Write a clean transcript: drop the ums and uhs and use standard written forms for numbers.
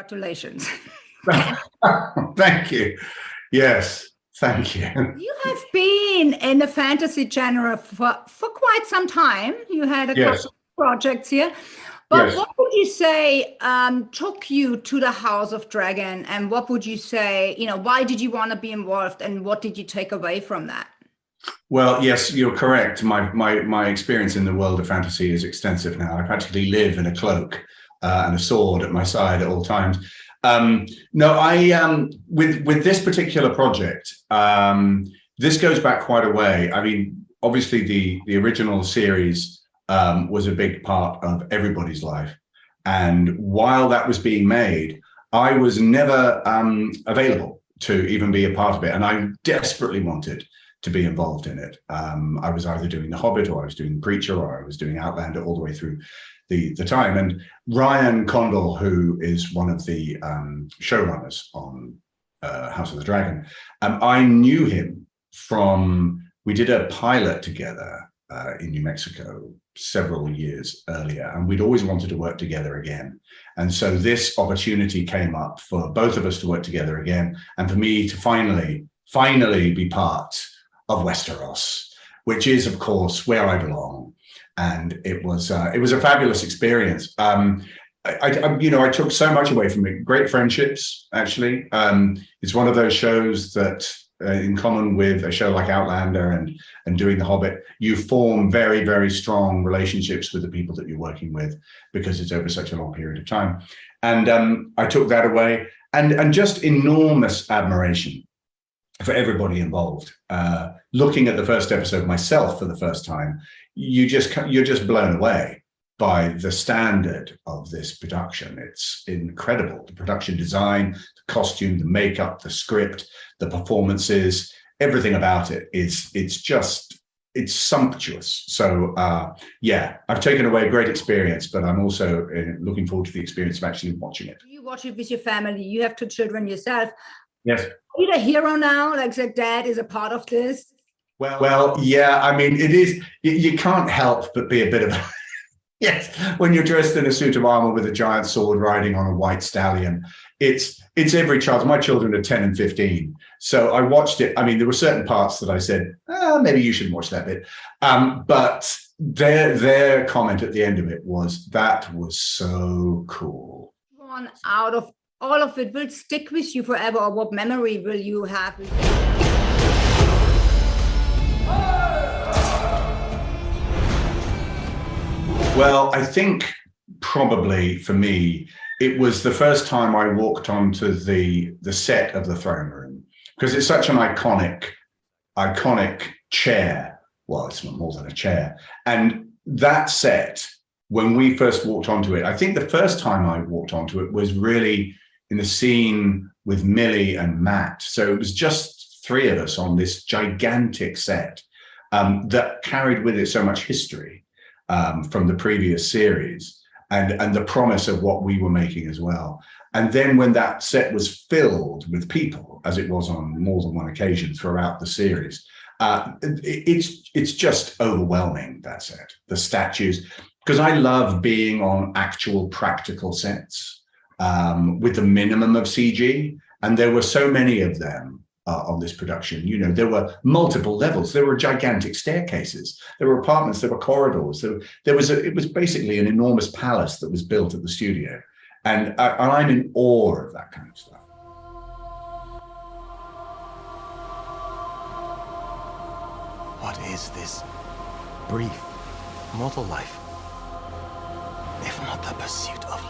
Congratulations. Thank you. Yes, thank you. You have been in the fantasy genre for quite some time. You had a couple of projects here. But what would you say took you to the House of Dragon? And what would you say, why did you want to be involved? And what did you take away from that? Well, yes, you're correct. My experience in the world of fantasy is extensive now. I practically live in a cloak and a sword at my side at all times. With this particular project, this goes back quite a way. I mean, obviously the original series was a big part of everybody's life. And while that was being made, I was never available to even be a part of it. And I desperately wanted to be involved in it. I was either doing The Hobbit, or I was doing The Preacher, or I was doing Outlander all the way through the time. And Ryan Condal, who is one of the showrunners on House of the Dragon, I knew him from, we did a pilot together in New Mexico several years earlier, and we'd always wanted to work together again. And so this opportunity came up for both of us to work together again, and for me to finally be part of Westeros, which is, of course, where I belong. And it was a fabulous experience. I took so much away from it. Great friendships, actually. It's one of those shows that, in common with a show like Outlander and doing The Hobbit, you form very, very strong relationships with the people that you're working with, because it's over such a long period of time. And I took that away, and just enormous admiration for everybody involved. Looking at the first episode myself for the first time, you're just blown away by the standard of this production. It's incredible. The production design, the costume, the makeup, the script, the performances, everything about it it's sumptuous. So I've taken away a great experience, but I'm also looking forward to the experience of actually watching it. You watch it with your family. You have 2 children yourself. Yes. Are you a hero now? Like their dad is a part of this? Well, yeah, I mean, it is, you can't help but be a bit of a, yes, when you're dressed in a suit of armor with a giant sword riding on a white stallion, it's every child. My children are 10 and 15. So I watched it. I mean, there were certain parts that I said, maybe you shouldn't watch that bit. But their comment at the end of it was, that was so cool. One out of all of it will stick with you forever, or what memory will you have? Well, I think probably for me, it was the first time I walked onto the set of the throne room, because it's such an iconic chair. Well, it's more than a chair. And that set, when we first walked onto it, I think the first time I walked onto it was really in the scene with Millie and Matt. So it was just 3 of us on this gigantic set that carried with it so much history from the previous series, and the promise of what we were making as well. And then when that set was filled with people, as it was on more than one occasion throughout the series, it's just overwhelming, that set, the statues, because I love being on actual practical sets with the minimum of CG. And there were so many of them on this production. There were multiple levels. There were gigantic staircases. There were apartments. There were corridors. It was basically an enormous palace that was built at the studio. And I'm in awe of that kind of stuff. What is this brief mortal life, if not the pursuit of